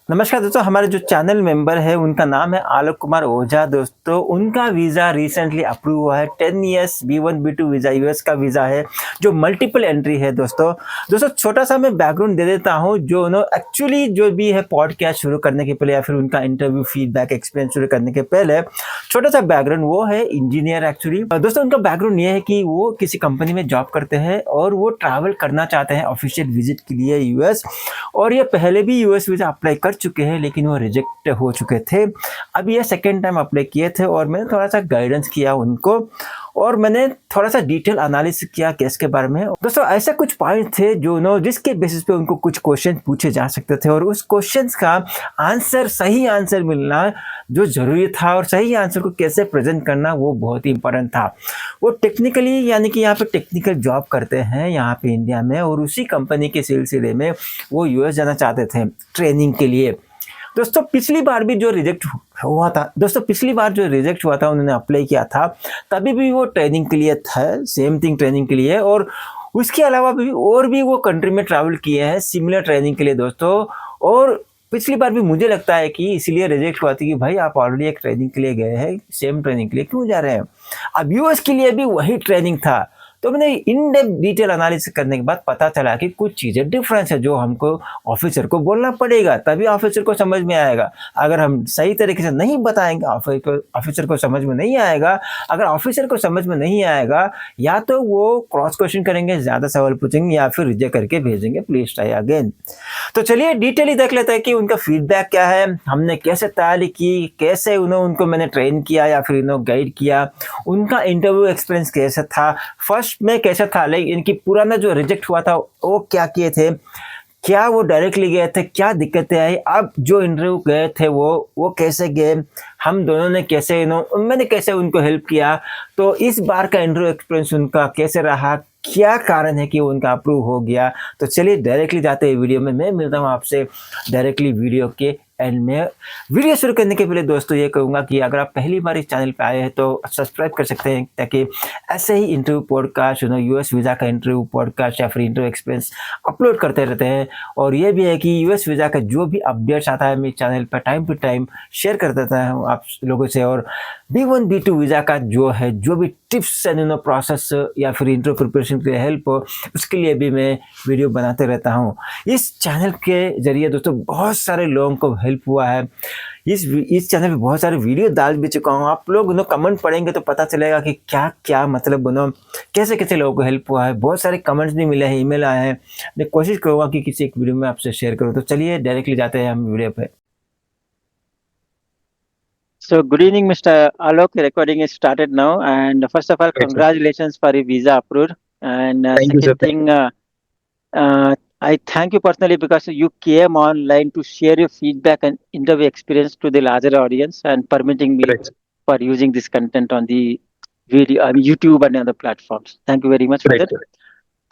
नमस्कार दोस्तों, हमारे जो चैनल मेंबर है उनका नाम है आलोक कुमार ओझा। दोस्तों उनका वीज़ा रिसेंटली अप्रूव हुआ है। 10 years B1 B2 visa US का वीज़ा है जो मल्टीपल एंट्री है। दोस्तों छोटा सा मैं बैकग्राउंड दे देता हूँ। जो एक्चुअली जो भी है पॉडकास्ट शुरू करने के पहले या फिर उनका इंटरव्यू फीडबैक एक्सपीरियंस शुरू करने के पहले छोटा सा बैकग्राउंड, वो है इंजीनियर एक्चुअली। दोस्तों उनका बैकग्राउंड ये है कि वो किसी कंपनी में जॉब करते हैं और वो ट्रैवल करना चाहते हैं ऑफिशियल विजिट के लिए यूएस। और ये पहले भी यूएस वीज़ा अप्लाई कर चुके हैं लेकिन वो रिजेक्ट हो चुके थे। अब ये सेकेंड टाइम अप्लाई किए थे और मैंने थोड़ा सा गाइडेंस किया उनको और मैंने थोड़ा सा डिटेल एनालिसिस किया केस के बारे में। दोस्तों ऐसे कुछ पॉइंट थे जो जिसके बेसिस पे उनको कुछ क्वेश्चन पूछे जा सकते थे और उस क्वेश्चंस का सही आंसर मिलना जो ज़रूरी था और सही आंसर को कैसे प्रेजेंट करना वो बहुत ही इंपॉर्टेंट था। वो टेक्निकली यानी कि यहाँ पे टेक्निकल जॉब करते हैं यहाँ पे इंडिया में और उसी कंपनी के सिलसिले में वो यूएस जाना चाहते थे ट्रेनिंग के लिए। दोस्तों पिछली बार जो रिजेक्ट हुआ था उन्होंने अप्लाई किया था, तभी भी वो ट्रेनिंग के लिए था, सेम थिंग ट्रेनिंग के लिए। और उसके अलावा भी और भी वो कंट्री में ट्रैवल किए हैं सिमिलर ट्रेनिंग के लिए दोस्तों। और पिछली बार भी मुझे लगता है कि इसलिए रिजेक्ट हुआ था कि भाई आप ऑलरेडी एक ट्रेनिंग के लिए गए हैं, सेम ट्रेनिंग के लिए क्यों जा रहे हैं। अब यूएस के लिए भी वही ट्रेनिंग था। तो मैंने इन डेप्थ डिटेल एनालिसिस करने के बाद पता चला कि कुछ चीज़ें डिफरेंस है जो हमको ऑफिसर को बोलना पड़ेगा, तभी ऑफिसर को समझ में आएगा। अगर हम सही तरीके से नहीं बताएंगे ऑफिसर को समझ में नहीं आएगा। अगर ऑफिसर को समझ में नहीं आएगा या तो वो क्रॉस क्वेश्चन करेंगे, ज़्यादा सवाल पूछेंगे या फिर रिजेक्ट करके भेजेंगे प्लीज ट्राई अगेन। तो चलिए डिटेल ही देख लेते हैं कि उनका फीडबैक क्या है, हमने कैसे तैयारी की, कैसे उनको मैंने ट्रेन किया या फिर गाइड किया, उनका इंटरव्यू एक्सपीरियंस कैसा था, फर्स्ट में कैसा था, लाइक इनकी पुराना जो रिजेक्ट हुआ था वो क्या किए थे, क्या वो डायरेक्टली गए थे, क्या दिक्कतें आई, अब जो इंटरव्यू गए थे वो कैसे गए, हम दोनों ने कैसे मैंने कैसे उनको हेल्प किया। तो इस बार का इंटरव्यू एक्सपीरियंस उनका कैसे रहा, क्या कारण है कि उनका अप्रूव हो गया। तो चलिए डायरेक्टली जाते हैं वीडियो में। मैं मिलता हूँ आपसे डायरेक्टली वीडियो के एंड में। वीडियो शुरू करने के पहले दोस्तों ये कहूँगा कि अगर आप पहली बार इस चैनल पे आए हैं तो सब्सक्राइब कर सकते हैं ताकि ऐसे ही इंटरव्यू पॉडकास्ट यूएस वीज़ा का इंटरव्यू पॉडकास्ट या फिर इंटरव्यू एक्सपीरियंस अपलोड करते रहते हैं। और ये भी है कि यूएस वीज़ा का जो भी अपडेट्स आता है मैं चैनल पर टाइम टू टाइम शेयर कर देता हूँ आप लोगों से। और B1 B2 वीज़ा का जो भी टिप्स एंड प्रोसेस या फिर इंटरव्यू प्रिपरेशन के लिए हेल्प हो उसके लिए भी मैं वीडियो बनाते रहता हूँ। इस चैनल के जरिए दोस्तों बहुत सारे लोगों को हेल्प हुआ है। इस चैनल पे बहुत सारे वीडियो डाल भी चुका हूँ। आप लोग कमेंट पढ़ेंगे तो पता चलेगा कि क्या क्या मतलब कैसे कैसे लोगों को हेल्प हुआ है। बहुत सारे कमेंट्स भी मिले हैं, ईमेल आए हैं। मैं कोशिश करूँगा कि किसी एक वीडियो में आपसे शेयर करूँ। तो चलिए डायरेक्टली जाते हैं हम वीडियो पे। So good evening, Mr. Alok. The recording is started now, and first of all, Right, sir. congratulations for your visa approved. And Thank you, sir. second thing, I thank you personally because you came online to share your feedback and interview experience to the larger audience and permitting me Correct. for using this content on the video, YouTube and other platforms. Thank you very much for Right, that. sir.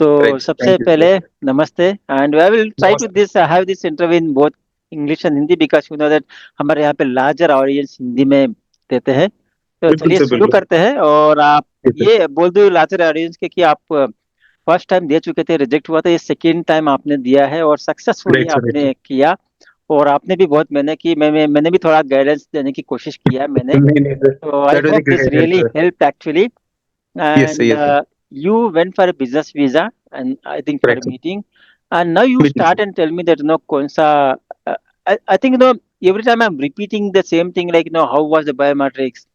तो Right, sir. सबसे Thank you, पहले sir. नमस्ते and I will try to Namaste. have this interview in both English and Hindi because you know that हमारे यहाँ पे larger audience Hindi में देते हैं। तो बिल्कुल चलिए सर, शुरू बिल्कुल। करते हैं। और आप Yes, sir. ये बोल दो larger audience के कि आप फर्स्ट टाइम दे चुके थे, रिजेक्ट हुआ था, ये सेकेंड टाइम आपने दिया है और सक्सेसफुली Right, sir. Right, आपने sir. किया। और आपने भी बहुत मेहनत की, मैंने भी थोड़ा गाइडेंस देने की कोशिश किया है मैंने। नहीं, sir. तो आई That was a hope this great help, really sir. Help actually. Yes, sir. And Yes, sir. you went for a business visa and I think for a Correct, sir. meeting, and now you Meeting, start sir. and tell me that kaun sa I think every time I'm repeating the same thing, like how was the biometrics,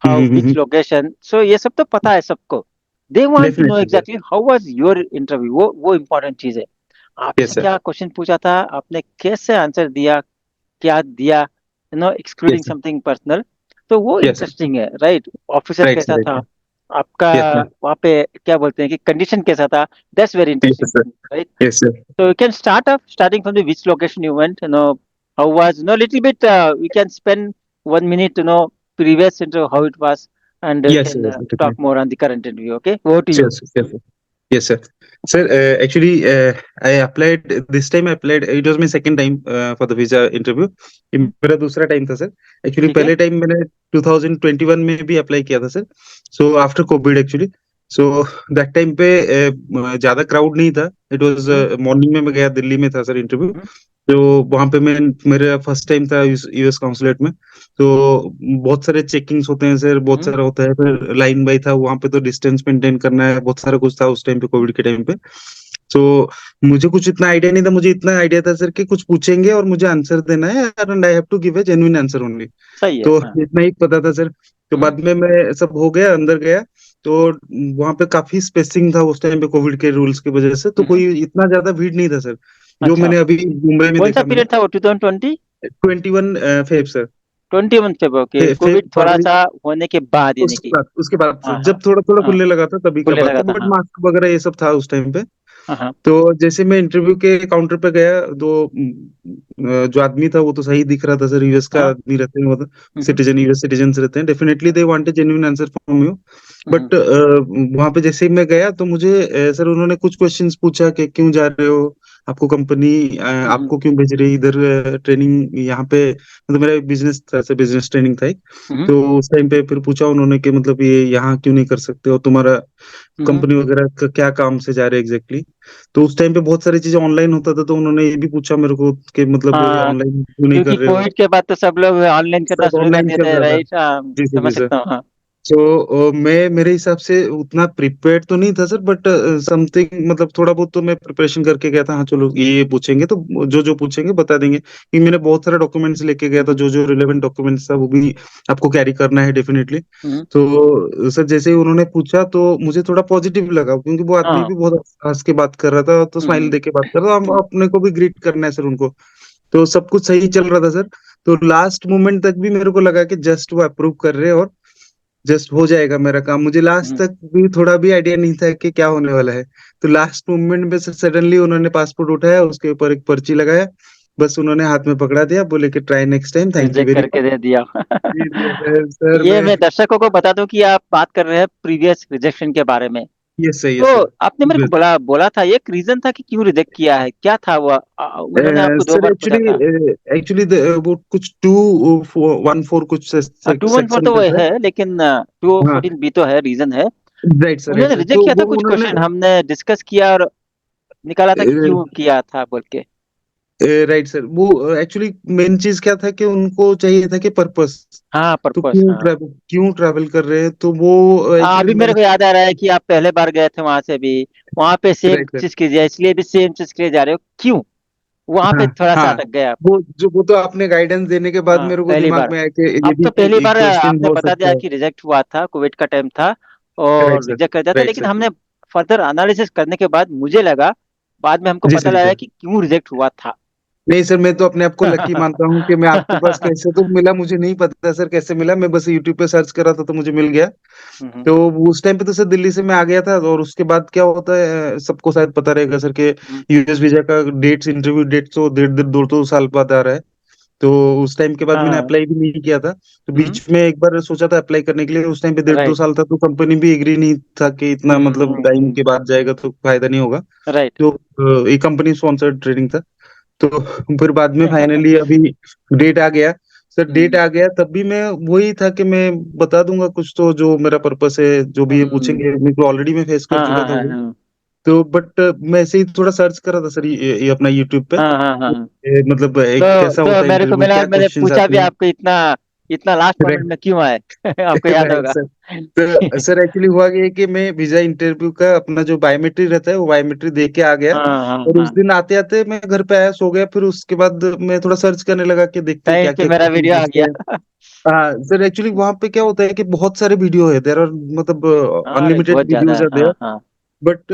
how which location, so ये सब तो पता है सबको। they want to know Definitely, sir. exactly how was your interview, वो important चीज है। Yes, आपसे sir. क्या क्वेश्चन पूछा था, आपने कैसे आंसर दिया, क्या दिया, excluding Yes, sir. Something personal, तो वो Yes, sir. इंटरेस्टिंग है, राइट। Officer Right, sir. कैसा Right, था, sir. आपका Yes, sir. वहाँ पे क्या बोलते हैं कि कंडीशन कैसा था, that's very Yes, interesting, sir. Right. Yes, sir. So you can start off starting from the which location you went, how was, little bit, we can spend 1 minute, previous interview, how it was, and we Yes, sir. can Yes, sir. talk Definitely. more on the current interview, okay? Over to Sure, you. sir. Yes, sir. Yes, sir. Sir, actually, I applied this time. I applied. It was my second time for the visa interview. ये मेरा दूसरा time था sir. Actually ठीक है। पहले time मैंने 2021 में भी अप्लाई किया था sir. So after Covid actually. So that time पे ज्यादा क्राउड नहीं था। इट वाज मॉर्निंग में मैं गया, दिल्ली में था सर इंटरव्यू। जो वहां पे मैं मेरा फर्स्ट टाइम था यूएस काउंसुलेट में। तो बहुत सारे चेकिंग्स होते हैं सर, बहुत सारा होता है, फिर लाइन बाई था वहां पे, तो डिस्टेंस मेंटेन करना है, बहुत सारा कुछ था उस टाइम पे, कोविड के टाइम पे। तो मुझे कुछ इतना आइडिया नहीं था, मुझे इतना आइडिया था सर कि कुछ पूछेंगे और मुझे आंसर देना है, and I have to give a genuine answer only. सही है। तो हाँ। इतना ही पता था सर। तो बाद में मैं सब हो गया, अंदर गया, तो वहां पे काफी स्पेसिंग था उस टाइम पे कोविड के रूल्स की वजह से, तो कोई इतना ज्यादा भीड़ नहीं था सर, जो अच्छा, मैंने अभी मुंबई में कौन सा देखा मैंने। पीरियड था वो, 2020? 21 Feb sir. 21 Feb, okay, Covid थोड़ा फरवरी, सा होने के बाद यानी कि। उसके बाद हाँ हाँ जब थोड़ा थोड़ा हाँ, खुलने लगा था तभी का खुलने बात लगा था, था, बट हाँ। मास्क वगैरह ये सब था उस टाइम पे। हाँ हाँ। तो जैसे मैं इंटरव्यू के काउंटर पे गया, तो जो आदमी था वो तो सही दिख रहा था सर, यूएस का हाँ। आदमी रहते हैं, मतलब हम्म, सिटीजन, यूएस सिटीजन रहते हैं, definitely they want a genuine answer from you. Hmm, but वहां पे जैसे ही मैं गया तो मुझे सर उन्होंने कुछ क्वेश्चंस पूछा कि क्यों जा रहे हो, आपको कंपनी हम्म, आपको क्यों भेज रही है इधर ट्रेनिंग यहाँ पे, मतलब मेरा बिजनेस था, बिजनेस ट्रेनिंग था एक। हम्म, तो उस टाइम पे फिर पूछा उन्होंने कि मतलब ये यहाँ क्यों नहीं कर सकते, और तुम्हारा हम्म, कंपनी वगैरह का क्या काम से जा रहे हैं एग्जैक्टली। तो उस टाइम पे बहुत सारी चीजें ऑनलाइन होता था, तो उन्होंने ये भी पूछा मेरे को कि मतलब हाँ, ऑनलाइन क्यों नहीं क्योंकि कर रहे हो, कोविड के बाद तो सब लोग ऑनलाइन करना सब शुरू कर ऑनलाइन दिए चल थे, रहा था। राइट? हाँ, जी सर, समझ जी सर। सकता हूँ, हाँ। तो मैं मेरे हिसाब से उतना प्रिपेयर्ड तो नहीं था सर, बट समथिंग मतलब थोड़ा बहुत तो मैं प्रिपरेशन करके गया था। हाँ चलो ये पूछेंगे तो जो जो पूछेंगे बता देंगे, कि मैंने बहुत सारे डॉक्यूमेंट्स लेके गया था, जो जो रिलेवेंट डॉक्यूमेंट्स था वो भी आपको कैरी करना है डेफिनेटली। हम्म, तो सर जैसे ही उन्होंने पूछा तो मुझे थोड़ा पॉजिटिव लगा, क्योंकि वो आदमी हाँ, भी बहुत हंस के बात कर रहा था, तो स्माइल हम्म, दे के बात कर रहा था, हम हम्म, अपने को भी ग्रीट करना है सर उनको। तो सब कुछ सही चल रहा था सर। तो लास्ट मोमेंट तक भी मेरे को लगा कि जस्ट वो अप्रूव कर रहे हैं और जस्ट हो जाएगा मेरा काम, मुझे लास्ट हम्म। तक भी थोड़ा भी आइडिया नहीं था कि क्या होने वाला है। तो लास्ट मोमेंट में सडनली उन्होंने पासपोर्ट उठाया, उसके ऊपर एक पर्ची लगाया, बस उन्होंने हाथ में पकड़ा दिया, बोले कि try next time, thank you reject very करके मच। दे दिया। जी सर, सर ये मैं, मैं दर्शकों को बता दूं कि आप बात कर रहे हैं प्रीवियस रिजेक्शन के बारे में। यस सर, तो यस सर। आपने मेरे को बोला बोला था, एक रीजन था कि क्यों रिजेक्ट किया है, क्या था वो? उन्होंने आपको दो सर बार पूछा एक्चुअली, था। एक्चुअली वो कुछ 214 कुछ 214 सेक्शन तो वो का था। है, लेकिन 214 हाँ, बी तो है, रीजन है। राइट उन्होंने सर, रिजेक्ट तो किया था, वो कुछ उन्होंने, क्वेश्चन हमने डिस्कस किया और निकाला था कि क्यों किया था बोल के। राइट सर, वो एक्चुअली मेन चीज क्या था कि उनको चाहिए था कि पर्पस, हाँ, तो पर्पस, हाँ। क्यों ट्रैवल कर रहे हैं, तो वो एक्चुअली अभी मेरे मैंने, को याद आ रहा है कि आप पहले बार गए थे वहां से भी, वहां पे सेम राइट सर, चीज की, इसलिए भी सेम चीज के लिए जा रहे हो, क्यों? वहां हाँ पे थोड़ा सा हाँ, अटक गए आप। वो तो आपने गाइडेंस देने के बाद हाँ, मेरे को पहली दिमाग बार। में आया कि ये अब तो पहली भी बार क्वेश्चन आपने हो बता सकता दिया है। कि रिजेक्ट हुआ था, कोविड का टाइम था राइट और सर, रिजेक्ट कर दिया था, राइट लेकिन सर। हमने फर्दर एनालिसिस करने के बाद मुझे लगा, बाद में हमको जी पता सर, जी लगा सर। कि क्यों रिजेक्ट हुआ था। नहीं सर, मैं तो अपने आप को लकी मानता हूँ कि मैं आपके पास कैसे तो मिला, मुझे नहीं पता सर कैसे मिला, मैं बस यूट्यूब पे सर्च कर रहा था तो मुझे मिल गया। हम्म, तो उस टाइम पे तो सर दिल्ली से मैं आ गया था, और उसके बाद क्या होता है, सबको शायद पता रहेगा सर कि हम्म, यूएस वीजा का डेट्स, इंटरव्यू डेट्स तो 1.5 2 साल बाद आ रहा है। तो उस टाइम के बाद मैंने हाँ, अप्लाई भी नहीं किया था, तो बीच में एक बार सोचा था अप्लाई करने के लिए, उस टाइम पे 1.5 2 साल था, तो कंपनी भी एग्री नहीं था कि इतना मतलब टाइम राइट। के बाद जाएगा तो फायदा नहीं होगा। तो ये कंपनी स्पॉन्सर्ड ट्रेनिंग था। तो फिर बाद में फाइनली अभी डेट आ गया सर, डेट आ गया, तब भी मैं वही था कि मैं बता दूंगा कुछ तो, जो मेरा पर्पस है, जो भी ये पूछेंगे, मेरे को ऑलरेडी मैं फेस कर हाँ चुका हाँ था हाँ वो। हाँ तो बट मैं ऐसे ही थोड़ा सर्च कर रहा था सर, ये अपना यूट्यूब पे, हाँ हाँ हाँ। मतलब तो कैसा होता है मेरे को इंटरव्यू, मिला, क्या और मैंने क्वेश्चंस पूछा आते भी हैं। आपको, इतना इतना लास्ट मोमेंट राइट, में क्यों आए? आपको याद राइट होगा। सर। तो सर एक्चुअली हुआ ये कि मैं वीजा इंटरव्यू का अपना जो बायोमेट्रिक रहता है वो बायोमेट्रिक दे के आ गया, हाँ हाँ और उस हाँ, दिन आते आते मैं घर पे आया, सो गया, फिर उसके बाद मैं थोड़ा सर्च करने लगा कि देखते हैं कहीं क्या पे क्या मेरा क्वेश्चन वीडियो आ पूछते गया। हैं। हाँ सर, एक्चुअली वहां पे क्या होता है कि बहुत सारे वीडियो है देर, और मतलब हाँ, अनलिमिटेड बहुत ज्यादा वीडियोज है, आर देयर। हाँ हाँ बट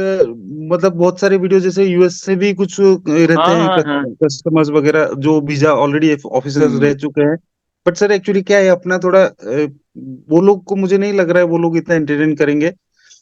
मतलब बहुत सारे वीडियो, जैसे यूएस से भी कुछ रहते हाँ हैं हाँ हाँ। कस्टमर्स वगैरह, जो वीजा ऑलरेडी ऑफिसर्स रह हम्म, चुके हैं। बट सर एक्चुअली क्या है, अपना थोड़ा वो लोग को मुझे नहीं लग रहा है वो लोग इतना एंटरटेन करेंगे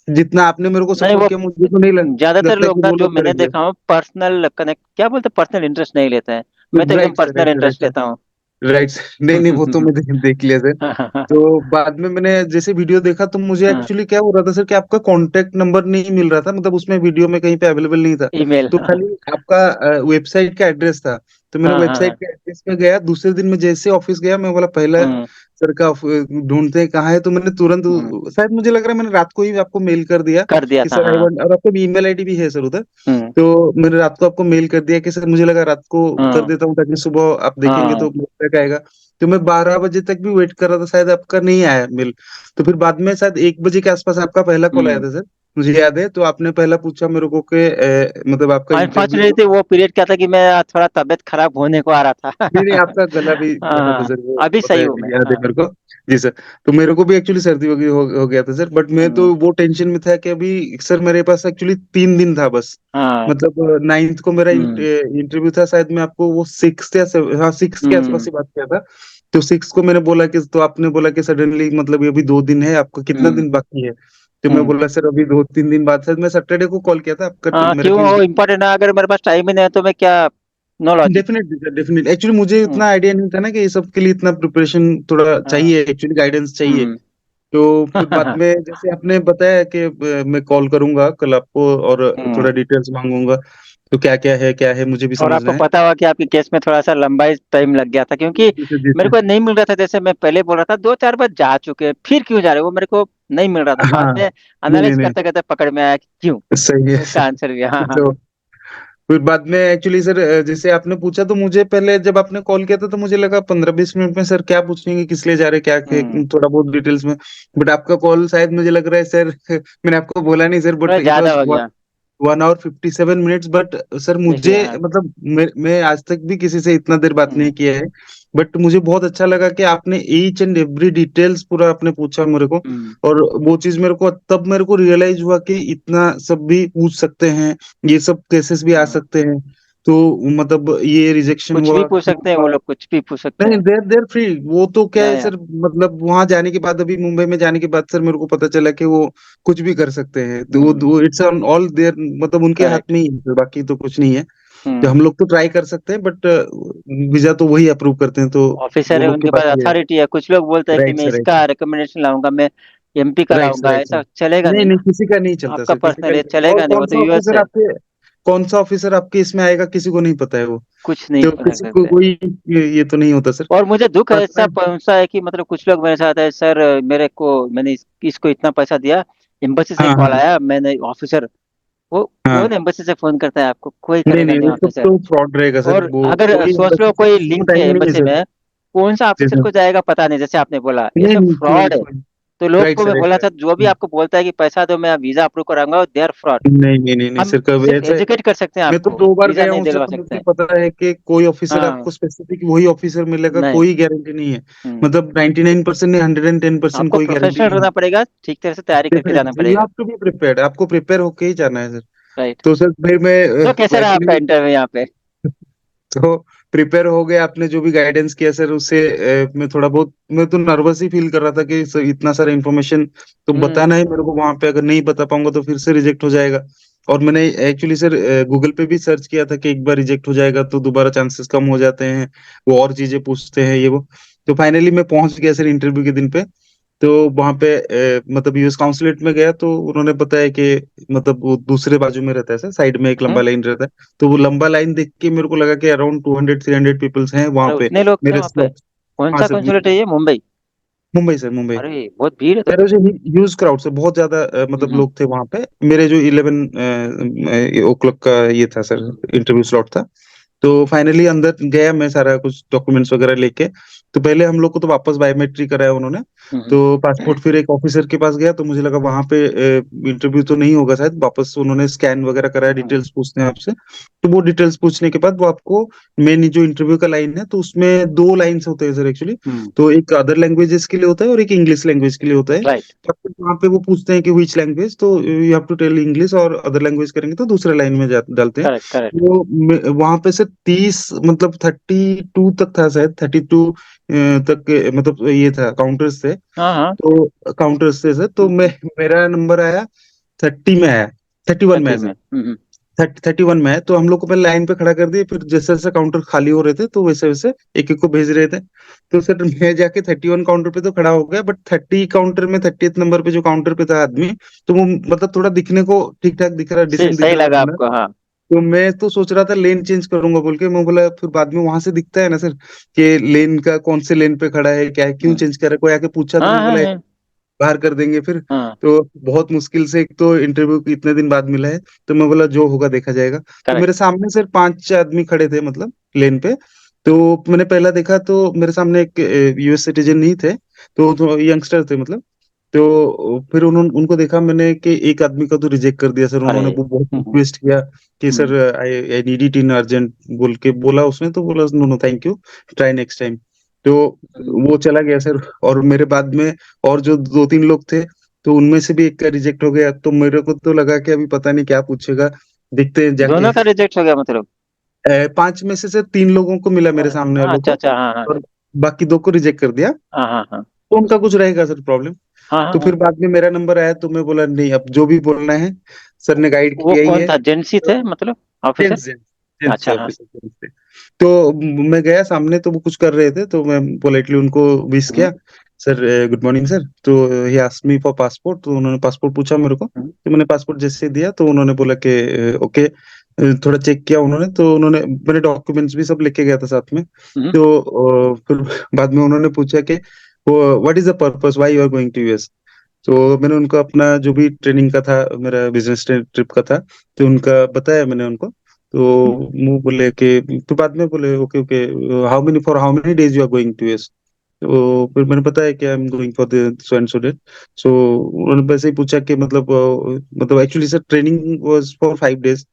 जितना आपने मेरे को नहीं, सपोर्ट वो किया, मुझे तो नहीं ज्यादातर लगता लोग कि ना वो जो लोग मैंने करेंगे। देखा हूँ, पर्सनल कनेक्ट, क्या बोलते, पर्सनल इंटरेस्ट नहीं लेते हैं। मैं तो एकदम right sir, personal right sir, right interest sir, लेता हूँ। राइट। नहीं नहीं, वो तो मैं देख लिया सर। तो बाद में मैंने जैसे वीडियो देखा, तो मुझे एक्चुअली क्या हो रहा था सर कि आपका कांटेक्ट नंबर नहीं मिल रहा था, मतलब उसमें वीडियो में कहीं पे अवेलेबल नहीं था, ईमेल। तो खाली आपका वेबसाइट का एड्रेस था। तो मैंने हाँ हाँ वेबसाइट हाँ, के एड्रेस पे गया, दूसरे दिन में जैसे ऑफिस गया, मैं बोला पहला हम्म, सर का ढूंढते हैं कहाँ है, तो मैंने तुरंत शायद मुझे लग रहा है मैंने रात को ही आपको मेल कर दिया कर दिया कि था, सर आई हाँ। वांट, और आपका ईमेल आईडी भी है सर उधर, हम्म। तो मैंने रात को आपको मेल कर दिया कि सर मुझे लगा रात को कर हाँ। देता हूँ ताकि सुबह आप देखेंगे हाँ। तो मेल तक आएगा। तो मैं 12 बजे तक भी वेट कर रहा था, शायद आपका नहीं आया मेल। तो फिर बाद में शायद 1 बजे के आसपास आपका पहला कॉल आया हम्म। था सर, मुझे याद है। तो आपने पहला पूछा मेरे को कि मतलब आपका इंटरव्यू। अनफॉर्चुनेटली वो पीरियड क्या था कि मैं थोड़ा तबियत खराब होने को आ रहा था। नहीं नहीं, आपका गला भी खराब है हाँ, सर, वो अभी पता सही है, हूँ मैं, याद है हाँ। मेरे को। जी सर। तो मेरे को भी एक्चुअली सर्दी वगैरह हो गया था सर, बट मैं हम्म। तो वो टेंशन में था कि अभी सर मेरे पास एक्चुअली 3 दिन था बस। हाँ। मतलब 9th को मेरा हम्म। इंटरव्यू था, शायद मैं आपको वो 6th या हाँ 6th के आसपास हम्म। ही बात किया था। तो 6th को मैंने बोला कि, तो आपने बोला कि सडनली मतलब ये अभी 2 दिन है, आपका कितना हम्म। दिन बाकी है? तो मैं हम्म। बोला सर अभी 2-3 दिन बाद, शायद मैं सैटरडे को कॉल किया था आपका, हाँ, मेरा क्यों, वो ट्यूसडे। इम्पोर्टेंट है, अगर मेरे पास टाइम ही नहीं है तो मैं क्या, no logic. Definitely sir, definitely. Actually मुझे हम्म। इतना आइडिया नहीं था ना कि ये सब के लिए इतना प्रिपरेशन थोड़ा हाँ। चाहिए, एक्चुअली गाइडेंस चाहिए। हम्म। तो फिर बाद में जैसे आपने बताया कि मैं कॉल करूंगा कल आपको और हम्म। थोड़ा डिटेल्स मांगूंगा, तो क्या है मुझे भी और समझना आपको है। पता हुआ कि आपके केस में थोड़ा सा लंबा ही टाइम लग गया था, क्योंकि जी सर, जी मेरे सर। को नहीं मिल रहा था। जैसे मैं पहले बोल रहा था 2-4 बार जा चुके हैं, फिर क्यों जा रहे हो, वो मेरे को नहीं मिल रहा था। बाद हाँ, में नहीं नहीं एनालाइज नहीं, करते करते पकड़ में आया कि क्यों। सही है तो इसका सर। आंसर भी, हाँ, हाँ। तो फिर बाद में एक्चुअली सर जैसे आपने पूछा, तो मुझे पहले जब आपने कॉल किया था तो मुझे लगा 15-20 मिनट में सर क्या पूछेंगे, किस लिए जा रहे, हम्म। थोड़ा बहुत डिटेल्स में। बट आपका कॉल शायद मुझे लग रहा है सर मैंने आपको बोला नहीं सर, थोड़ा बट इट ज्यादा वाज हो गया। 1 hour 57 minutes। बट सर मुझे देखिए, हाँ। मतलब मैं आज तक भी किसी से इतना देर बात नहीं हम्म। किया है। बट मुझे बहुत अच्छा लगा कि आपने ईच एंड एवरी डिटेल्स पूरा आपने पूछा मेरे को। हम्म। और वो चीज मेरे को तब मेरे को रियलाइज हुआ कि इतना सब भी पूछ सकते हैं, ये सब केसेस भी आ हम्म। सकते हैं। तो मतलब ये रिजेक्शन कुछ भी हुआ, पूछ क्यों सकते हैं वो हुआ? लोग, कुछ भी पूछ सकते नहीं, हैं। देर देर फ्री। वो तो क्या है या सर, मतलब वहां जाने के बाद, अभी मुंबई में जाने के बाद सर मेरे को पता चला कि वो कुछ भी कर सकते हैं। तो हम्म। वो इट्स ऑन ऑल देयर, मतलब उनके हाथ करेक्ट। में ही है sir, बाकी तो कुछ नहीं है। तो हम्म। हम लोग तो ट्राई कर सकते हैं, बट वीजा तो वही अप्रूव करते हैं, तो ऑफिसर वो है, लोग के उनके पास पास ही है। अथॉरिटी है। कुछ लोग बोलते हैं कि राइट मैं सर, राइट इसका रिकमेंडेशन लाऊंगा, मैं एमपी का राइट सर, लाऊंगा, राइट सर। ऐसा चलेगा नहीं नहीं नहीं, ना। किसी का नहीं चलता आपका सर, किसी का पर्सनल, ये नहीं चलता। और चलेगा नहीं, वो तो यूएस है। कौन सा ऑफिसर आपके इसमें आएगा किसी को नहीं पता है वो। कुछ नहीं तो कर किसी को सकते। कोई ये तो नहीं होता सर। और मुझे दुख बाद ऐसा में पहुंचा है कि मतलब कुछ लोग मेरे साथ है सर, मेरे को, मैंने इसको इतना पैसा दिया, एम्बेसी से हाँ कॉल हाँ आया, मैंने ऑफिसर, वो हाँ। कौन एम्बेसी से फोन करता है आपको, कोई नहीं करेगा नहीं, नहीं वो सब ऑफिसर। तो फ्रॉड रहेगा सर, और वो अगर कोई सोच लो एम्बेसी से कोई किसी को लिंक है टाइम नहीं है एम्बेसी सर। में, कौन सा जी ऑफिसर सर। को जाएगा पता नहीं, जैसे आपने बोला ये नहीं सब नहीं, कोई फ्रॉड है। कोई। तो लोग राइट को सर, मैं राइट बोला सर। था, जो भी आपको बोलता है कि पैसा दो मैं वीजा अप्रूव कराऊंगा, दे आर फ्रॉड। नहीं नहीं नहीं नहीं हम सर, कब सिर्फ ऐसा है? एजुकेट कर सकते हैं मैं तो आपको, 2 बार वीजा गया नहीं हूँ सर, दिलवा तो सकते मुझे हैं। पता है कि कोई ऑफिसर हाँ। आपको स्पेसिफिक वही ऑफिसर मिलेगा, नहीं। कोई गारंटी नहीं है। हम्म। मतलब 99% नहीं, 110% आपको कोई गारंटी प्रोफेशनल नहीं है। रहना पड़ेगा, ठीक तरह से तैयारी करके जाना डेफिनेटली यू पड़ेगा। हैव टू बी प्रिपेयर्ड, आपको प्रिपेयर होके ही जाना है सर। राइट। तो सर फिर मैं तो कैसा रहा आपका एक्चुअली इंटरव्यू यहाँ पे? तो प्रिपेयर हो गए, आपने जो भी गाइडेंस किया सर उससे मैं थोड़ा बहुत, मैं तो नर्वस ही फील कर रहा था कि सर इतना सारा इन्फॉर्मेशन तो हम्म। बताना है मेरे को वहां पे, अगर नहीं बता पाऊंगा तो फिर से रिजेक्ट हो जाएगा। और मैंने एक्चुअली सर गूगल पे भी सर्च किया था कि एक बार रिजेक्ट हो जाएगा तो दोबारा चांसेस कम हो जाते हैं, वो और चीजें पूछते हैं ये वो। तो फाइनली मैं पहुंच गया सर इंटरव्यू के दिन पे। तो वहां पे मतलब यूएस काउंसुलेट में गया, तो उन्होंने बताया कि मतलब वो दूसरे बाजू में रहता है सर, साइड में एक लंबा हम्म। लाइन रहता है। तो वो लंबा लाइन देख के मेरे को लगा कि अराउंड 200-300 पीपल्स हैं वहां अरे पे, उतने लोग थे मेरे वहाँ पे? स्लॉट। कौन हाँ सा सर, कंसुलेट है ये, मुंबई? मुंबई सर, मुंबई। अरे बहुत भीड़ है तो मेरे फिर। जो ह्यूज क्राउड से बहुत ज्यादा मतलब हम्म। लोग थे वहां पे। मेरे जो 11 o'clock का ये था सर, हम्म। इंटरव्यू स्लॉट था। तो फाइनली अंदर गया मैं, सारा कुछ डॉक्यूमेंट्स वगैरह लेके। तो पहले हम लोग को तो वापस बायोमेट्रिक कराया उन्होंने। हम्म। तो पासपोर्ट फिर एक ऑफिसर के पास गया, तो मुझे लगा वहां पे इंटरव्यू तो नहीं होगा शायद, वापस उन्होंने स्कैन वगैरह कराया, हम्म। डिटेल्स पूछते हैं आपसे। तो वो डिटेल्स पूछने के बाद वो आपको, मेन जो इंटरव्यू का लाइन है, तो उसमें 2 लाइन्स होते हैं सर एक्चुअली। हम्म। तो एक अदर लैंग्वेजेस के लिए होता है और एक इंग्लिश लैंग्वेज के लिए होता है। राइट। तो आपको वहाँ पे वो पूछते हैं कि विच लैंग्वेज, तो you have to tell English, और अदर लैंग्वेज करेंगे तो दूसरे लाइन में डालते हैं। Correct, correct. वो वहां पे से 30 मतलब 32 तक था शायद, 32 तक मतलब ये था, काउंटर्स थे। हाँ, हाँ। तो काउंटर्स थे सर, तो मैं, मेरा नंबर आया 30 में आया, 31 में है 30 में। सर। हम्म। 31 में है। तो हम लोग को पहले लाइन पे खड़ा कर दिए, फिर जैसे जैसे काउंटर खाली हो रहे थे तो वैसे वैसे एक एक को भेज रहे थे। तो सर मैं जाके 31 काउंटर पे तो खड़ा हो गया, बट 30 काउंटर में 30th नंबर पे जो काउंटर पे था आदमी, तो वो मतलब थोड़ा दिखने को ठीक ठाक दिख रहा, सही डिसेंट दिख सही रहा था लगा बंदा। आपको, हाँ। तो मैं तो सोच रहा था लेन चेंज करूंगा बोल के, मैं बोला फिर बाद में वहां से दिखता है ना सर कि लेन का कौन से लेन पे खड़ा है, क्या है, क्यों हम्म, चेंज कर रहा है, कोई आके पूछा तो हाँ मैं हाँ बोला हाँ बाहर कर देंगे फिर। हाँ, तो बहुत मुश्किल से, एक तो इंटरव्यू इतने दिन बाद मिला है, तो मैं बोला जो होगा देखा जाएगा। तो करेक्ट। मेरे सामने सर 5 आदमी खड़े थे मतलब लेन पे। तो मैंने पहला देखा तो मेरे सामने एक यूएस सिटीजन नहीं थे, तो यंगस्टर थे मतलब। तो फिर उन्होंने उनको देखा मैंने कि एक आदमी का तो रिजेक्ट कर दिया सर, अरे उन्होंने बहुत हम्म, रिक्वेस्ट किया कि hmm, sir I I need it in urgent बोल के बोला उसने, तो बोला no no thank you, try next time. तो हम्म। वो चला गया सर। और मेरे बाद में और जो 2-3 लोग थे, तो उनमें से भी एक का रिजेक्ट हो गया, तो मेरे को तो लगा कि अभी पता नहीं क्या पूछेगा, देखते हैं जाके। दोनों का रिजेक्ट हो गया मतलब? 5 में से सर 3 लोगों को मिला मेरे सामने हाँ, वालों अच्छा को, अच्छा, हाँ हाँ और बाकी 2 को रिजेक्ट कर दिया। हाँ हाँ हाँ तो उनका कुछ रहेगा सर प्रॉब्लम। हाँ हाँ तो हाँ। फिर बाद में मेरा नंबर आया तो मैं बोला नहीं, अब जो भी बोलना है सर ने गाइड वो किया ही कौन है। था, जेंट्स ही थे मतलब, ऑफिसर? जेंट्स जेंट्स जेंट्स अच्छा हाँ। ऑफिसर जेंट्स थे। तो मैं गया सामने, तो वो कुछ कर रहे थे, तो मैं पोलाइटली उनको विश हम्म, किया, सर गुड मॉर्निंग सर। तो he asked me for passport, तो उन्होंने पासपोर्ट पूछा मेरे को, हम्म, तो मैंने पासपोर्ट जैसे ही दिया तो उन्होंने बोला कि ओके। थोड़ा चेक किया उन्होंने, तो उन्होंने मेरे डॉक्यूमेंट्स भी सब लेके गया था साथ में। हम्म, तो फिर बाद में उन्होंने पूछा कि what is the purpose why you are going to US. तो मैंने उनको अपना जो भी ट्रेनिंग का था, मेरा बिजनेस ट्रिप का था, तो उनका बताया मैंने उनको। तो वो बोले कि तो बाद में बोले okay okay, how many days you are going to US. तो फिर मैंने बताया कि I am going for the so and so date. So उन्होंने वैसे ही पूछा कि मतलब actually sir training was for 5 days.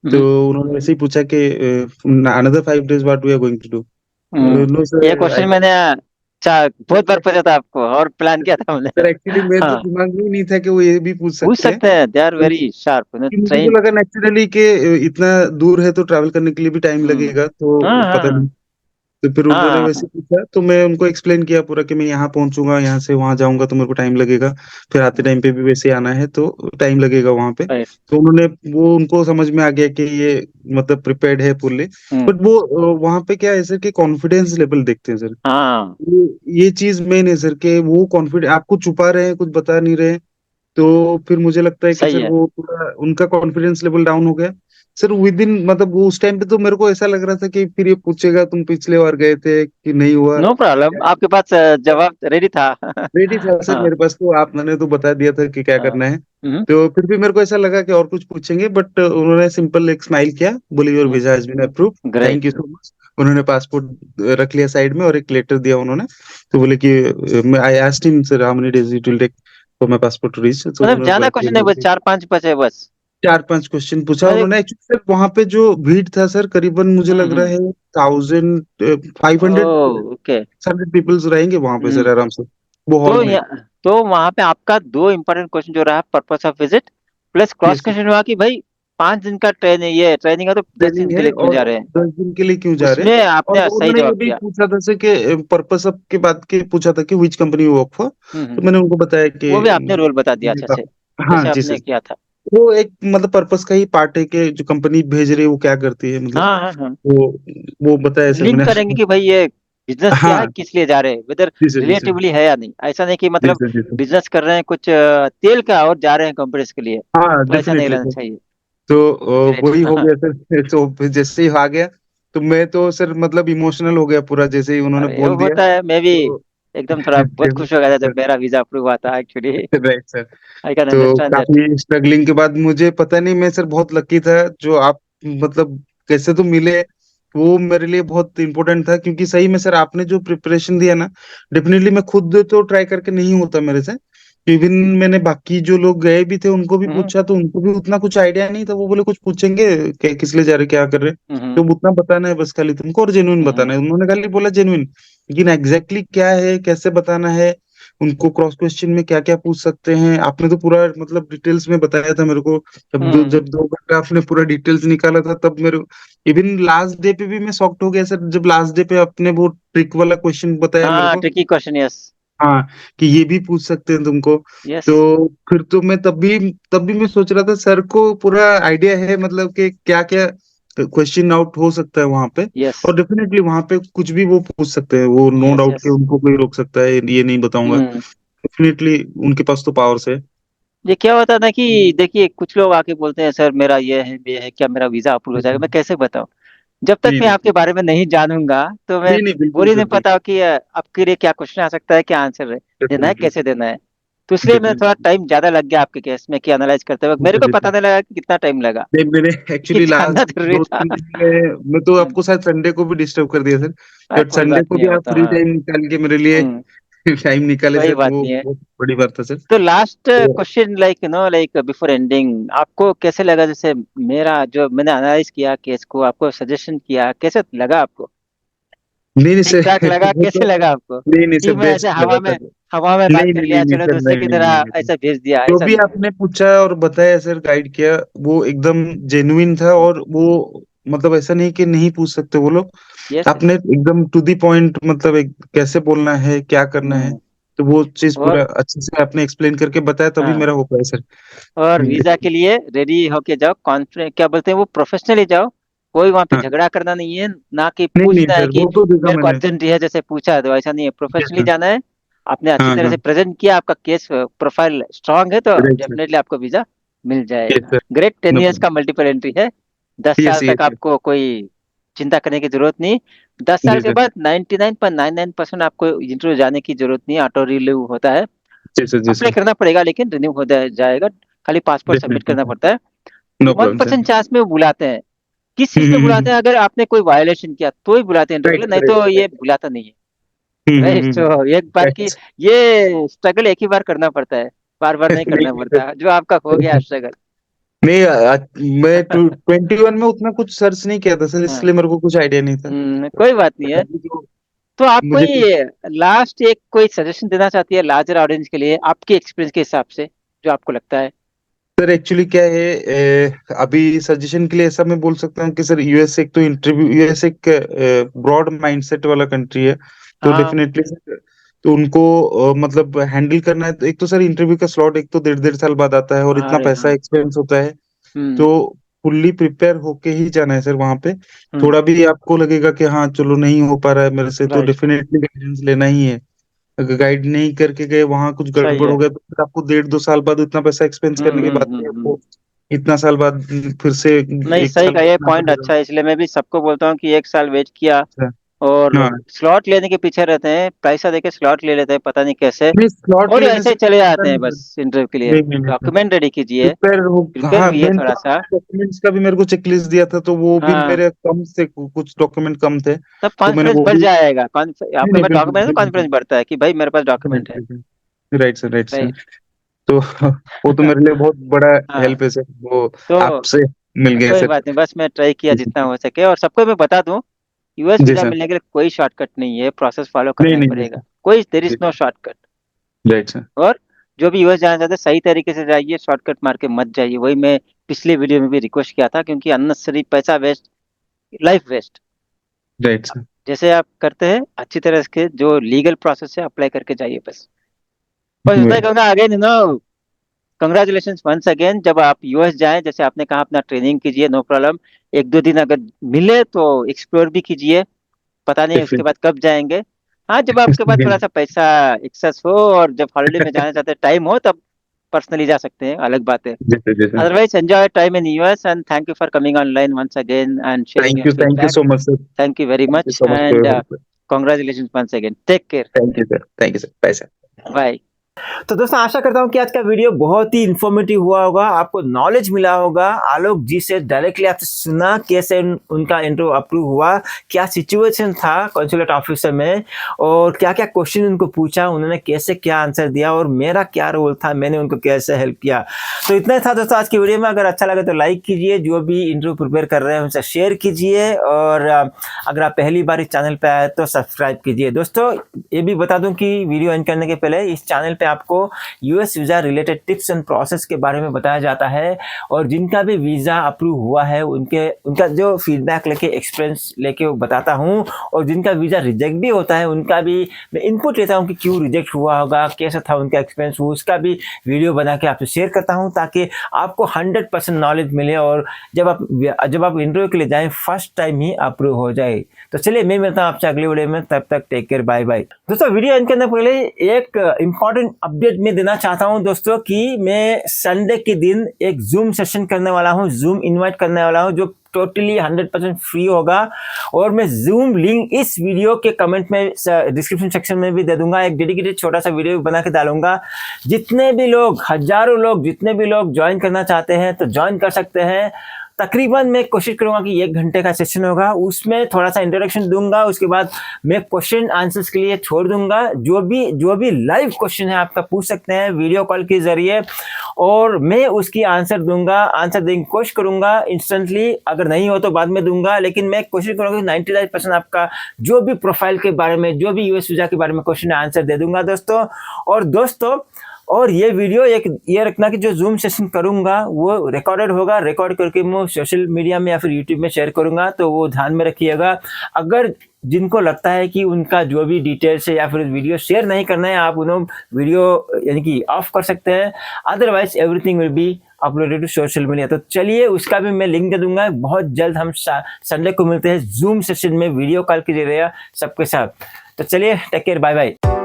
तो हम्म, उन्होंने वैसे ही पूछा कि another 5 days what we are going to do. No ये सर क्वेश्चन मैंने बहुत बार पूछा था आपको और प्लान किया था हमने। सर एक्चुअली मेरे तो हाँ, दिमाग में ही नहीं था कि वो ये भी पूछ पूछ सकते हैं। सकते हैं, दे आर वेरी शार्प कि मुझे तो ट्रेन। लगा नेचुरली कि इतना दूर है तो ट्रैवल करने के लिए भी टाइम लगेगा, हाँ तो हाँ पता हाँ नहीं। तो फिर हाँ उन्होंने हाँ वैसे हाँ, पूछा, तो मैं उनको एक्सप्लेन किया पूरा कि मैं यहाँ पहुंचूंगा, यहाँ से वहां जाऊंगा तो मेरे को टाइम लगेगा, फिर आते टाइम पे भी वैसे आना है तो टाइम लगेगा वहां पे। राइट। तो उन्होंने वो उनको समझ में आ गया कि ये मतलब प्रिपेयर्ड है फुल्ली। बट वो वहां पे क्या है सर कि कॉन्फिडेंस लेवल देखते हैं सर। हाँ, ये चीज मेन है सर कि वो कॉन्फिडेंस आपको छुपा रहे हैं, कुछ बता नहीं रहे। तो फिर मुझे लगता है कि सही सर है। वो पूरा उनका कॉन्फिडेंस लेवल डाउन हो गया सर विद इन, मतलब वो उस टाइम पे तो मेरे को ऐसा लग रहा था कि फिर ये पूछेगा तुम पिछले बार गए थे कि नहीं हुआ। नो प्रॉब्लम, आपके पास जवाब रेडी था। रेडी था सर हाँ मेरे पास, तो आपने तो बता दिया था कि क्या हाँ। करना है। तो फिर भी मेरे को ऐसा लगा कि और कुछ पूछेंगे, बट उन्होंने सिंपल एक स्माइल किया, बोले your visa has been approve, great. Thank you so much. उन्होंने पासपोर्ट रख लिया साइड में और एक लेटर दिया उन्होंने। तो बोले कि मैं I asked him sir how many days it will take for my passport to reach, तो मतलब उन्होंने ज्यादा बोला क्वेश्चन नहीं, बस कि 4-5 बचे बस। 4-5 क्वेश्चन पूछा अरे, उन्होंने। एक्चुअली सर वहां पे जो भीड़ था सर करीबन मुझे लग रहा हम्म। है 1500 ओके। 600 पीपल्स रहेंगे वहां पे सर आराम से, वो हॉल तो में। तो वहां पे आपका दो इंपॉर्टेंट क्वेश्चन जो रहा, purpose of visit plus cross yes question हुआ कि भाई 5 दिन का ट्रेन ये ट्रेनिंग है तो 10 दिन ट्रेनिंग के है लिए क्यों और जा रहे हैं? 10 दिन के लिए क्यों जा रहे हैं। उसमें और आपने सही उन्होंने ये जवाब भी दिया। पूछा था सर कि पर्पस ऑफ के बाद के पूछा था कि which company you work for. तो मैंने उनको बताया कि वो भी आपने रोल बता दिया अच्छे से, हाँ जैसे जी आपने सर। किया था। वो एक मतलब पर्पस का ही पार्ट है कि जो कंपनी भेज रही है वो क्या करती है मतलब। हाँ हाँ हाँ, वो वो बताया सर लिंक मैंने। करेंगे कि भाई ये बिजनेस क्या है, हाँ किस लिए जा रहे हैं, वेदर जी सर जी सर रिलेटिवली है या नहीं। ऐसा नहीं कि जी मतलब सर जी सर। बिजनेस कर रहे हैं कुछ तेल का और जा रहे हैं कंपनीज के लिए, हाँ तो ऐसा नहीं डेफिनेटली रहना सर। चाहिए। तो ग्रेट। वही हो गया सर। तो फिर जैसे ही आ गया, तो मैं तो सर मतलब इमोशनल हो गया पूरा जैसे ही उन्होंने अरे वो बोल दिया। होता है, मैं भी तो एकदम थोड़ा बहुत खुश हो गया था जब मेरा वीजा अप्रूव हुआ था actually. Right sir. I can तो अंडरस्टैंड दैट। काफी स्ट्रगलिंग के बाद मुझे पता नहीं, मैं सर बहुत लकी था जो आप मतलब कैसे तो मिले, वो मेरे लिए बहुत इंपॉर्टेंट था, क्योंकि सही में सर आपने जो प्रिपरेशन दिया ना, डेफिनेटली मैं खुद तो ट्राई करके नहीं होता मेरे से। इवन मैंने बाकी जो लोग गए भी थे उनको भी हम्म पूछा, तो उनको भी उतना कुछ आइडिया नहीं था। वो बोले कुछ पूछेंगे क्या, किस लिए जा रहे, क्या कर रहे, हम्म तो उतना बताना है बस खाली तुमको, और जेन्युइन बताना हम्म है। उन्होंने खाली बोला जेन्युइन, लेकिन एग्जैक्टली क्या है कैसे बताना है, उनको क्रॉस क्वेश्चन में क्या क्या पूछ सकते हैं, आपने तो पूरा मतलब डिटेल्स में बताया था मेरे को। हम्म। जब 2 घंटे आपने पूरा डिटेल्स निकाला था तब मेरे, इवन लास्ट डे पे भी मैं शॉक्ड हो गया सर, जब लास्ट डे पे आपने वो ट्रिक वाला क्वेश्चन बताया मेरे हाँ, को। Tricky question, yes. हाँ कि ये भी पूछ सकते हैं तुमको। यस तो फिर तो मैं तब भी मैं सोच रहा था सर को पूरा आइडिया है मतलब कि क्या क्या क्वेश्चन आउट हो सकता है वहां पे। यस और डेफिनेटली वहां पे कुछ भी वो पूछ सकते हैं, वो नो यस डाउट यस। के उनको कोई रोक सकता है ये नहीं बताऊंगा। हम्म। डेफिनेटली उनके पास तो पावर्स है। ये क्या होता है ना कि देखिए कुछ लोग आके बोलते हैं सर मेरा ये है, क्या मेरा वीजा अप्रूव हो जाएगा? मैं कैसे बताऊं? जब तक जी मैं नहीं आपके बारे में नहीं जानूंगा तो मैं नहीं नहीं, बोल बिल्कुल ही नहीं सर, पता कि आपके लिए क्या क्वेश्चन आ सकता है, क्या आंसर देना है, डेफिनेटली कैसे देना है। तो इसलिए मैं थोड़ा डेफिनेटली टाइम ज्यादा लग गया आपके केस में कि एनालाइज करते वक्त मेरे को पता नहीं लगा कि कितना टाइम लगा, नहीं, मैंने ये एक्चुअली जानना लास्ट जरूरी दो था। तीन दिन में मैं तो आपको शायद संडे को भी डिस्टर्ब कर दिया सर, बट कोई संडे बात को नहीं है, भी वो आप तो फ्री हाँ। टाइम निकाल के मेरे लिए हम्म। टाइम निकाले कोई सर, बात वो नहीं है। बहुत बड़ी बात था सर। तो लास्ट तो question like like before ending, आपको कैसे लगा? जैसे मेरा जो मैंने एनालाइज किया केस को, आपको सजेशन किया, कैसे लगा आपको? नहीं नहीं ठीक ठाक सर लगा? वो कैसे तो लगा आपको नहीं नहीं कि सर, मैं ऐसे बेस्ट लगा सर। हवा में बात नहीं कर नहीं लिया, नहीं नहीं चलो सर, दूसरे नहीं की नहीं नहीं तरह नहीं। ऐसा भेज दिया, जो ऐसा भी नहीं है। आपने पूछा और बताया सर, गाइड किया, वो एकदम जेन्युइन था, और वो मतलब ऐसा नहीं कि नहीं पूछ सकते वो लोग। यस आपने एकदम टू दी पॉइंट, मतलब एक कैसे बोलना है, क्या करना है, यस। तो वो चीज और पूरा अच्छे से आपने एक्सप्लेन करके बताया, तभी हाँ, मेरा हो पाया सर। और वीजा के लिए रेडी होके जाओ, कॉन्फ्रेंस क्या बोलते हैं वो, प्रोफेशनली जाओ। कोई वहां पे हाँ, झगड़ा करना नहीं है, ना कि नहीं नहीं पूछना है सर, कि वो तो देखा मेरे को मैंने। अर्जेंट है जैसे पूछा, तो ऐसा नहीं है। Yes professionally sir. जाना है, आपने अच्छी हाँ तरह हाँ, से प्रेजेंट किया, आपका केस प्रोफाइल स्ट्रांग है, तो राइट सर। डेफिनेटली आपको वीजा मिल यस जाएगा। सर। ग्रेट, 10 इयर्स नो, का मल्टीपल एंट्री है। दस यस साल तक यस यस। आपको कोई चिंता करने की जरूरत नहीं। 10 साल जी के सर। बाद 99.99% आपको इंटरव्यू जाने की जरूरत नहीं, ऑटो रिन्यू होता है। जी सर, जी अप्लाई सर। करना पड़ेगा लेकिन रिन्यू हो जाएगा। खाली पासपोर्ट सबमिट डेफिनेटली करना सर। पड़ता है। No one problem sir. Percent chance में वो बुलाते हैं। किस चीज में बुलाते हैं? अगर आपने कोई वायलेशन किया तो ही बुलाते हैं इंटरव्यू के राइट लिए, नहीं तो ये राइट। बुलाता नहीं है। राइट, तो एक बात की, राइट। ये स्ट्रगल एक ही बार करना पड़ता है, बार बार नहीं नहीं करना नहीं पड़ता, जो आपका हो गया सर, स्ट्रगल। नहीं मैं 21 में उतना कुछ सर्च नहीं किया था सर, हाँ। इसलिए मेरे को कुछ आइडिया नहीं था। कोई बात नहीं है। अभी जो तो आप मुझे कोई लास्ट एक कोई सजेशन देना चाहती है लार्जर ऑडियंस के लिए, आपके एक्सपीरियंस के हिसाब से, जो आपको लगता है? सर एक्चुअली क्या है, अभी सजेशन के लिए ऐसा मैं बोल सकता हूँ कि सर यूएस एक तो इंटरव्यू, यूएस एक ब्रॉड माइंडसेट वाला कंट्री है, तो हाँ। डेफिनेटली तो उनको मतलब हैंडल करना है, तो एक तो सर इंटरव्यू का स्लॉट एक तो 1.5 साल बाद आता है, और इतना अरे पैसा हाँ। एक्सपेंस होता है, हम्म। तो फुल्ली प्रिपेयर होके ही जाना है सर वहां पे। हम्म। थोड़ा भी आपको लगेगा कि हाँ चलो नहीं हो पा रहा है मेरे से, तो राइट। डेफिनेटली गाइडेंस लेना ही है। अगर गाइड नहीं करके गए, वहां कुछ सही गड़बड़ है। हो गया, तो फिर आपको 1.5 2 साल बाद इतना पैसा एक्सपेंस करने के बाद भी हम्म। आपको इतना साल बाद फिर से नहीं, एक सही साल का ये रुकना पॉइंट पड़ेगा। अच्छा है, इसलिए मैं भी सबको बोलता हूँ कि 1 साल वेट किया। अच्छा। और हाँ, स्लॉट लेने के पीछे रहते हैं, पैसा देके स्लॉट ले लेते हैं, पता नहीं कैसे, नहीं स्लॉट और लेने ऐसे से ही चले पता जाते हैं नहीं सर। बस इंटरव्यू के लिए। नहीं नहीं नहीं सर, डॉक्यूमेंट रेडी कीजिए, प्रिपेयर हो। प्रिपेयर हाँ, हुई मेन थोड़ा तो सा। डॉक्यूमेंट्स का भी मेरे को चेकलिस्ट दिया था, तो वो भी हाँ, मेरे कम से कुछ डॉक्यूमेंट कम थे, तब तो मैंने कॉन्फिडेंस वो बढ़ भी। जाएगा। नहीं आपके नहीं, पास बिल्कुल डॉक्यूमेंट है, बिल्कुल कॉन्फिडेंस बढ़ता है कि भाई मेरे पास डॉक्यूमेंट है। Sir, right sir, right sir. Right. तो वो तो मेरे लिए बहुत बड़ा हाँ। हेल्प है सर, वो तो आपसे मिल गया कोई सर। बात नहीं, बस मैं ट्राई किया जितना हो सके, और सबको मैं बता दूं, यूएस जी वीजा सर। मिलने के लिए कोई शॉर्टकट नहीं है, प्रोसेस फॉलो नहीं करना ही नहीं नहीं पड़ेगा, सर। कोई देयर जी is no sir, shortcut. Right sir. और जो भी यूएस जाना चाहते हैं सही तरीके से जाइए, शॉर्टकट मार के मत जाइए। वही मैं पिछले वीडियो में भी रिक्वेस्ट किया था, क्योंकि अननेसेसरी पैसा waste, life waste. Right sir. जैसे आप करते हैं अच्छी तरह से, जो लीगल प्रोसेस है अप्लाई करके जाइए बस। बस उतना ही राइट। कहूंगा, अगेन कंग्रेचुलेशन वंस अगेन। जब आप यूएस जाएं, जैसे आपने कहा, अपना ट्रेनिंग कीजिए, नो प्रॉब्लम। 1 2 दिन अगर मिले तो एक्सप्लोर भी कीजिए, पता नहीं उसके बाद कब जाएंगे। हाँ, जब आपके पास थोड़ा सा पैसा एक्सेस हो और जब हॉलिडे में जाना चाहते टाइम हो, तब पर्सनली जा सकते हैं, अलग बात है। जी सर, जी sir. Otherwise, enjoy your time in US and thank you for coming online once again and sharing your thank you feedback. So much sir. Thank you very thank you much so much for and your help. congratulations once again. Take care. Thank you sir, पैसा। Bye. तो दोस्तों आशा करता हूँ कि आज का video बहुत ही informative हुआ होगा, आपको नॉलेज मिला होगा। आलोक जी से डायरेक्टली आपसे सुना कैसे उनका इंटरव्यू अप्रूव हुआ, क्या सिचुएशन था कॉन्सुलेट ऑफिसर में, और क्या क्या क्वेश्चन उनको पूछा, उन्होंने कैसे क्या आंसर दिया, और मेरा क्या रोल था, मैंने उनको कैसे हेल्प किया। तो इतना ही था दोस्तों आज की वीडियो में। अगर अच्छा लगे तो लाइक कीजिए, जो भी इंटरव्यू प्रिपेयर कर रहे हैं उनसे शेयर कीजिए, और अगर आप पहली बार इस चैनल पर आए तो सब्सक्राइब कीजिए। दोस्तों ये भी बता दूं कि वीडियो एंड करने के पहले इस चैनल पे आपको US visa related tips and process के बारे में बताया जाता है, और जिनका भी वीज़ा अप्रूव हुआ है उनका जो फीडबैक लेके, एक्सपीरियंस लेके वो बताता हूँ, और जिनका वीज़ा रिजेक्ट भी होता है उनका भी मैं इनपुट लेता हूँ कि क्यों रिजेक्ट हुआ होगा, कैसा था उनका एक्सपीरियंस, वो उसका भी वीडियो बना के आपसे शेयर करता हूँ, ताकि आपको 100% नॉलेज मिले, और जब आप इंटरव्यू के लिए जाएँ फर्स्ट टाइम ही अप्रूव हो जाए। तो चलिए मैं मिलता हूँ आपसे अगले वीडियो में, तब तक टेक केयर, बाय बाय। दोस्तों वीडियो एंड करने से पहले एक इम्पॉर्टेंट अपडेट में देना चाहता हूं दोस्तों कि मैं संडे के दिन एक जूम सेशन करने वाला हूं, जूम इनवाइट करने वाला हूं जो टोटली 100% फ्री होगा। और मैं जूम लिंक इस वीडियो के कमेंट में डिस्क्रिप्शन सेक्शन में भी दे दूंगा, एक डेडिकेटेड छोटा सा वीडियो बना के डालूंगा। जितने भी लोग, हजारों लोग, जितने भी लोग ज्वाइन करना चाहते हैं तो ज्वाइन कर सकते हैं। तकरीबन मैं कोशिश करूंगा कि 1 घंटे का सेशन होगा, उसमें थोड़ा सा इंट्रोडक्शन दूंगा, उसके बाद मैं क्वेश्चन आंसर्स के लिए छोड़ दूंगा। जो भी लाइव क्वेश्चन है आपका पूछ सकते हैं वीडियो कॉल के जरिए, और मैं उसकी आंसर दूंगा, आंसर देने की कोशिश करूंगा इंस्टेंटली, अगर नहीं हो तो बाद में दूंगा। लेकिन मैं कोशिश करूंगा कि 99% आपका जो भी प्रोफाइल के बारे में, जो भी यूएस वीजा के बारे में क्वेश्चन आंसर दे दूंगा दोस्तों। और ये वीडियो ये रखना कि जो जूम सेशन करूंगा वो रिकॉर्डेड होगा, रिकॉर्ड करके मैं सोशल मीडिया में या फिर यूट्यूब में शेयर करूंगा, तो वो ध्यान में रखिएगा। अगर जिनको लगता है कि उनका जो भी डिटेल्स है या फिर वीडियो शेयर नहीं करना है, आप उन्हें वीडियो यानी कि ऑफ कर सकते हैं, otherwise everything will be uploaded to social media. तो चलिए उसका भी मैं लिंक दे दूंगा। बहुत जल्द हम संडे को मिलते हैं जूम सेशन में वीडियो कॉल के जरिए सबके साथ। तो चलिए, टेक केयर, बाय बाय।